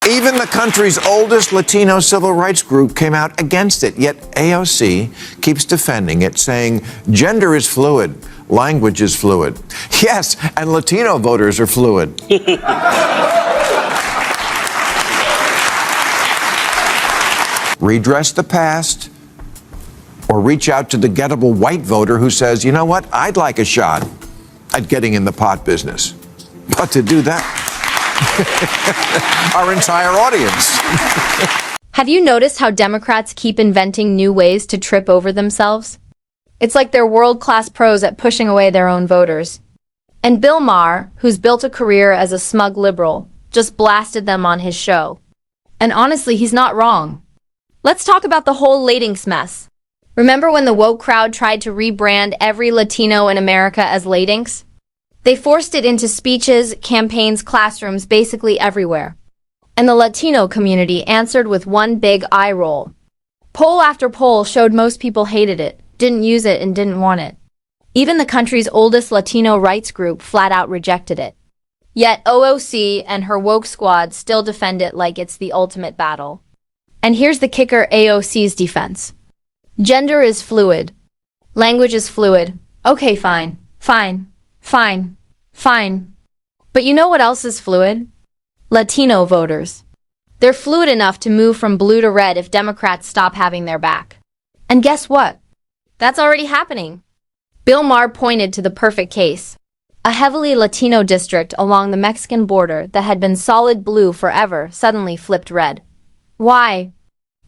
Even the country's oldest Latino civil rights group came out against it, yet AOC keeps defending it, saying gender is fluid, language is fluid. Yes, and Latino voters are fluid. Redress the past, or reach out to the gettable white voter who says, you know what, I'd like a shot at getting in the pot business. But to do that, our entire audience. Have you noticed how Democrats keep inventing new ways to trip over themselves? It's like they're world-class pros at pushing away their own voters. And Bill Maher, who's built a career as a smug liberal, just blasted them on his show. And honestly, he's not wrong. Let's talk about the whole Latinx mess. Remember when the woke crowd tried to rebrand every Latino in America as Latinx? They forced it into speeches, campaigns, classrooms, basically everywhere. And the Latino community answered with one big eye roll. Poll after poll showed most people hated it, didn't use it, and didn't want it. Even the country's oldest Latino rights group flat out rejected it. Yet AOC and her woke squad still defend it like it's the ultimate battle. And here's the kicker: AOC's defense. Gender is fluid. Language is fluid. Okay, fine. But you know what else is fluid? Latino voters. They're fluid enough to move from blue to red if Democrats stop having their back. And guess what? That's already happening. Bill Maher pointed to the perfect case. A heavily Latino district along the Mexican border that had been solid blue forever suddenly flipped red. Why?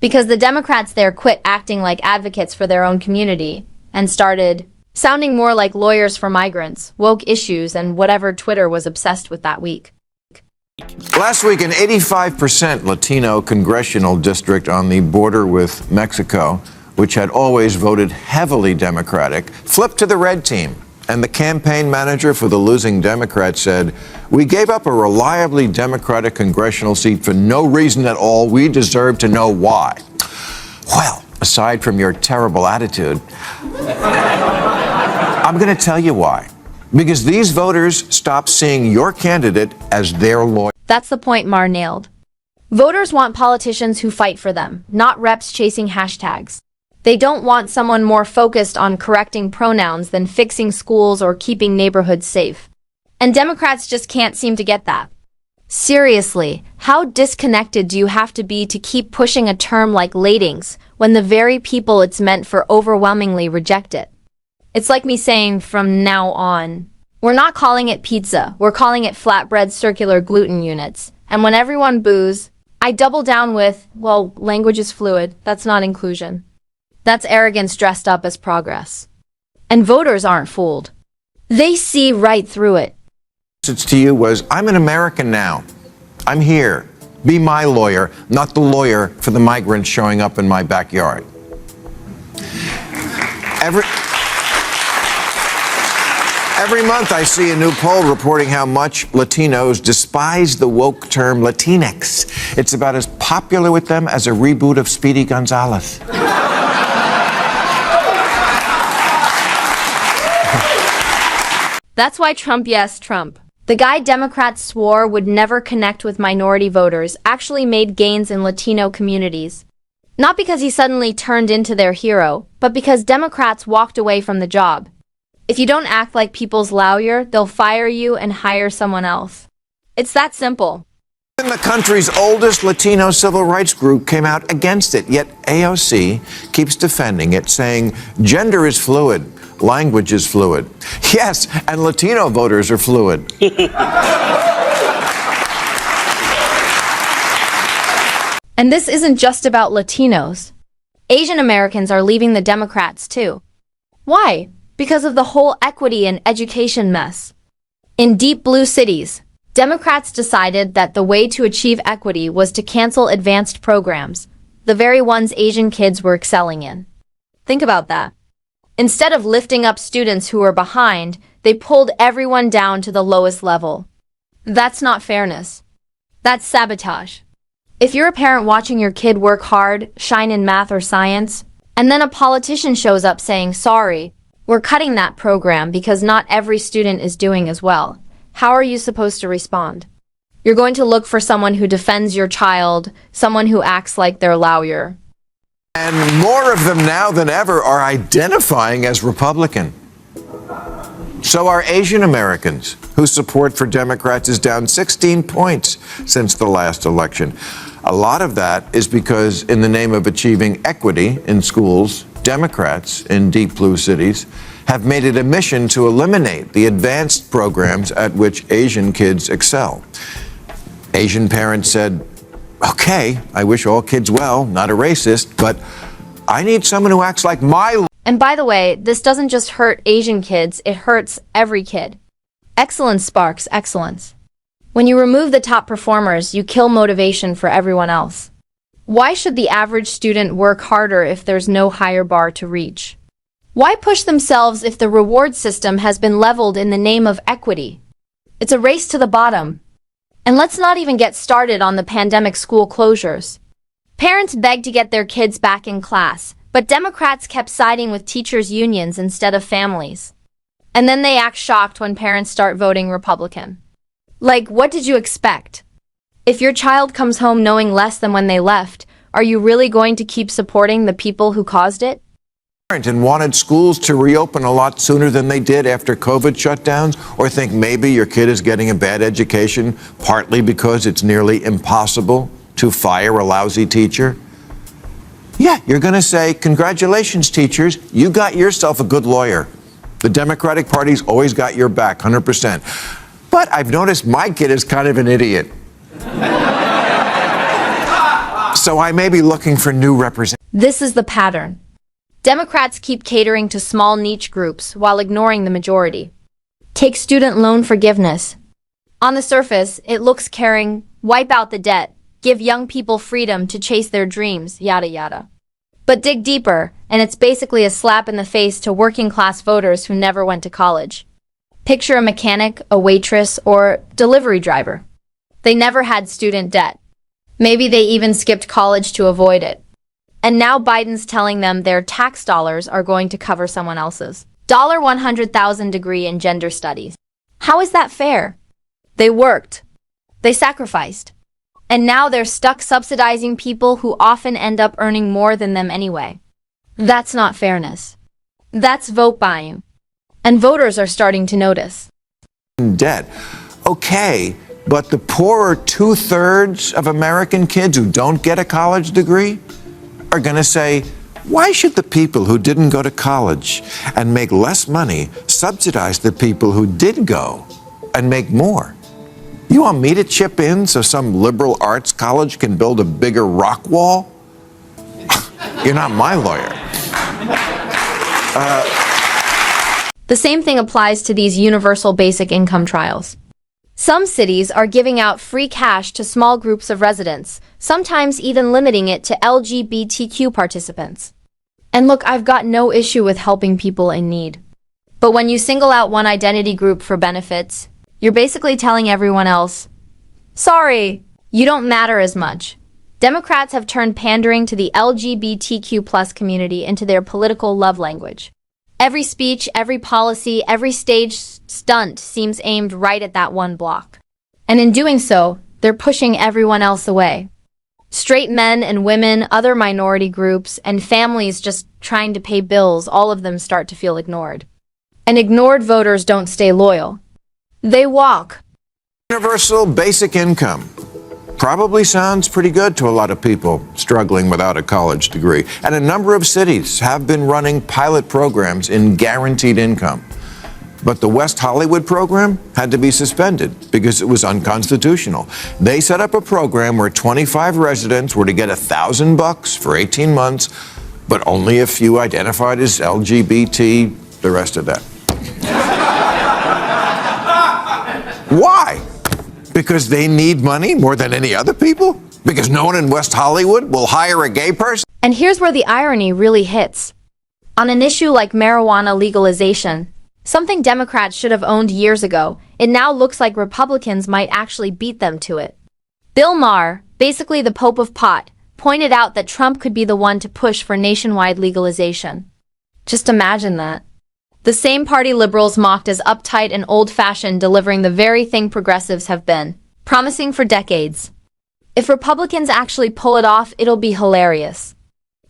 Because the Democrats there quit acting like advocates for their own community and started sounding more like lawyers for migrants, woke issues, and whatever Twitter was obsessed with that week. Last week, an 85% Latino congressional district on the border with Mexico, which had always voted heavily Democratic, flipped to the red team. And the campaign manager for the losing Democrat said, "We gave up a reliably Democratic congressional seat for no reason at all. We deserve to know why." Well, aside from your terrible attitude, I'm going to tell you why. Because these voters stopped seeing your candidate as their lawyer. That's the point Maher nailed. Voters want politicians who fight for them, not reps chasing hashtags. They don't want someone more focused on correcting pronouns than fixing schools or keeping neighborhoods safe. And Democrats just can't seem to get that. Seriously, how disconnected do you have to be to keep pushing a term like Latinx when the very people it's meant for overwhelmingly reject it? It's like me saying, from now on, we're not calling it pizza, we're calling it flatbread circular gluten units. And when everyone boos, I double down with, well, language is fluid, that's not inclusion. That's arrogance dressed up as progress. And voters aren't fooled. They see right through it. Message to you was, I'm an American now. I'm here. Be my lawyer, not the lawyer for the migrants showing up in my backyard. Every month I see a new poll reporting how much Latinos despise the woke term Latinx. It's about as popular with them as a reboot of Speedy Gonzales. That's why Trump, yes, Trump. The guy Democrats swore would never connect with minority voters actually made gains in Latino communities. Not because he suddenly turned into their hero, but because Democrats walked away from the job. If you don't act like people's lawyer, they'll fire you and hire someone else. It's that simple. Even the country's oldest Latino civil rights group came out against it, yet AOC keeps defending it, saying gender is fluid, language is fluid. Yes, and Latino voters are fluid. And this isn't just about Latinos. Asian Americans are leaving the Democrats too. Why? Because of the whole equity and education mess. In deep blue cities, Democrats decided that the way to achieve equity was to cancel advanced programs, the very ones Asian kids were excelling in. Think about that. Instead of lifting up students who were behind, they pulled everyone down to the lowest level. That's not fairness. That's sabotage. If you're a parent watching your kid work hard, shine in math or science, and then a politician shows up saying, "Sorry, we're cutting that program because not every student is doing as well," how are you supposed to respond? You're going to look for someone who defends your child, someone who acts like their lawyer. And more of them now than ever are identifying as Republican. So are Asian Americans, whose support for Democrats is down 16 points since the last election. A lot of that is because, in the name of achieving equity in schools, Democrats in deep blue cities have made it a mission to eliminate the advanced programs at which Asian kids excel. Asian parents said, okay, I wish all kids well, not a racist, but I need someone who acts like my... And by the way, this doesn't just hurt Asian kids, it hurts every kid. Excellence sparks excellence. When you remove the top performers, you kill motivation for everyone else. Why should the average student work harder if there's no higher bar to reach? Why push themselves if the reward system has been leveled in the name of equity? It's a race to the bottom. And let's not even get started on the pandemic school closures. Parents begged to get their kids back in class, but Democrats kept siding with teachers' unions instead of families. And then they act shocked when parents start voting Republican. Like, what did you expect? If your child comes home knowing less than when they left, are you really going to keep supporting the people who caused it? And wanted schools to reopen a lot sooner than they did after COVID shutdowns, or think maybe your kid is getting a bad education partly because it's nearly impossible to fire a lousy teacher? Yeah, you're going to say, congratulations, teachers, you got yourself a good lawyer. The Democratic Party's always got your back, 100%. But I've noticed my kid is kind of an idiot. So I may be looking for new representatives. This is the pattern. Democrats keep catering to small niche groups while ignoring the majority. Take student loan forgiveness. On the surface, it looks caring, wipe out the debt, give young people freedom to chase their dreams, yada yada. But dig deeper, and it's basically a slap in the face to working-class voters who never went to college. Picture a mechanic, a waitress, or delivery driver. They never had student debt. Maybe they even skipped college to avoid it. And now Biden's telling them their tax dollars are going to cover someone else's. $100,000 degree in gender studies. How is that fair? They worked. They sacrificed. And now they're stuck subsidizing people who often end up earning more than them anyway. That's not fairness. That's vote buying. And voters are starting to notice. Debt. Okay, but the poorer 2/3 of American kids who don't get a college degree are going to say, why should the people who didn't go to college and make less money subsidize the people who did go and make more? You want me to chip in so some liberal arts college can build a bigger rock wall? You're not my lawyer. The same thing applies to these universal basic income trials. Some cities are giving out free cash to small groups of residents, sometimes even limiting it to LGBTQ participants. And look, I've got no issue with helping people in need. But when you single out one identity group for benefits, you're basically telling everyone else, sorry, you don't matter as much. Democrats have turned pandering to the LGBTQ+ community into their political love language. Every speech, every policy, every stage stunt seems aimed right at that one block. And in doing so, they're pushing everyone else away. Straight men and women, other minority groups, and families just trying to pay bills, all of them start to feel ignored. And ignored voters don't stay loyal. They walk. Universal basic income probably sounds pretty good to a lot of people struggling without a college degree. And a number of cities have been running pilot programs in guaranteed income. But the West Hollywood program had to be suspended because it was unconstitutional. They set up a program where 25 residents were to get $1,000 for 18 months, but only a few identified as LGBT, the rest of that. Why? Because they need money more than any other people? Because no one in West Hollywood will hire a gay person? And here's where the irony really hits. On an issue like marijuana legalization, something Democrats should have owned years ago, it now looks like Republicans might actually beat them to it. Bill Maher, basically the Pope of Pot, pointed out that Trump could be the one to push for nationwide legalization. Just imagine that. The same party liberals mocked as uptight and old-fashioned, delivering the very thing progressives have been promising for decades. If Republicans actually pull it off, it'll be hilarious.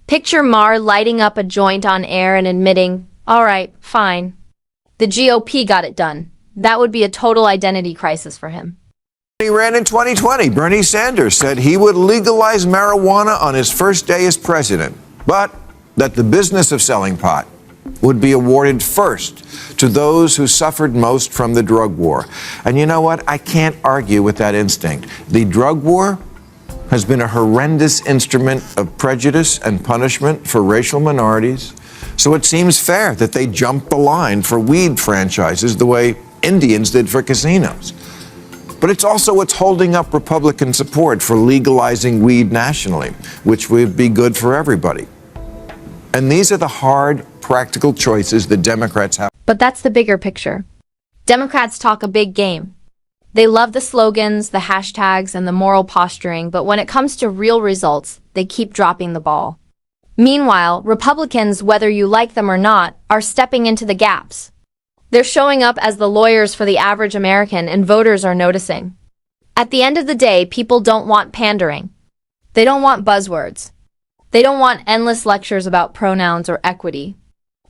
Picture Maher lighting up a joint on air and admitting, "All right, fine. The GOP got it done." That would be a total identity crisis for him. He ran in 2020. Bernie Sanders said he would legalize marijuana on his first day as president, but that the business of selling pot would be awarded first to those who suffered most from the drug war. And you know what? I can't argue with that instinct. The drug war has been a horrendous instrument of prejudice and punishment for racial minorities, so it seems fair that they jump the line for weed franchises the way Indians did for casinos. But it's also what's holding up Republican support for legalizing weed nationally, which would be good for everybody. And these are the hard, practical choices the Democrats have. But that's the bigger picture. Democrats talk a big game. They love the slogans, the hashtags, and the moral posturing, but when it comes to real results, they keep dropping the ball. Meanwhile, Republicans, whether you like them or not, are stepping into the gaps. They're showing up as the lawyers for the average American, and voters are noticing. At the end of the day, people don't want pandering. They don't want buzzwords. They don't want endless lectures about pronouns or equity.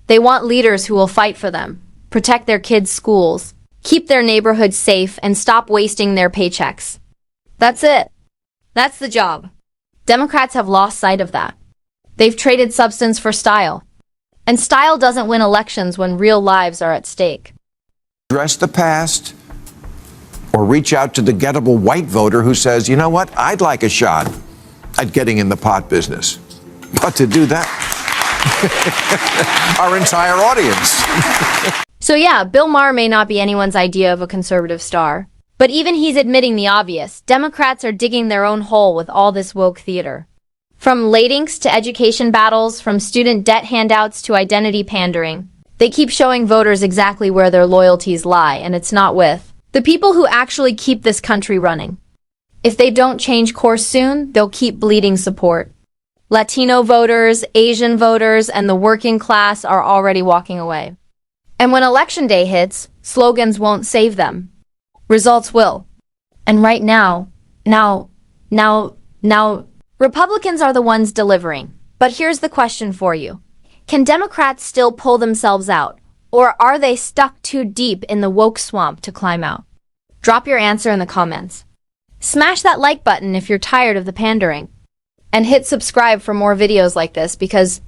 They want leaders who will fight for them, protect their kids' schools, keep their neighborhoods safe, and stop wasting their paychecks. That's it. That's the job. Democrats have lost sight of that. They've traded substance for style. And style doesn't win elections when real lives are at stake. Address the past or reach out to the gettable white voter who says, you know what, I'd like a shot at getting in the pot business. But to do that, our entire audience. So yeah, Bill Maher may not be anyone's idea of a conservative star. But even he's admitting the obvious. Democrats are digging their own hole with all this woke theater. From Latinx to education battles, from student debt handouts to identity pandering, they keep showing voters exactly where their loyalties lie, and it's not with the people who actually keep this country running. If they don't change course soon, they'll keep bleeding support. Latino voters, Asian voters, and the working class are already walking away. And when election day hits, slogans won't save them. Results will. And right now, Republicans are the ones delivering. But here's the question for you. Can Democrats still pull themselves out? Or are they stuck too deep in the woke swamp to climb out? Drop your answer in the comments. Smash that like button if you're tired of the pandering. And hit subscribe for more videos like this because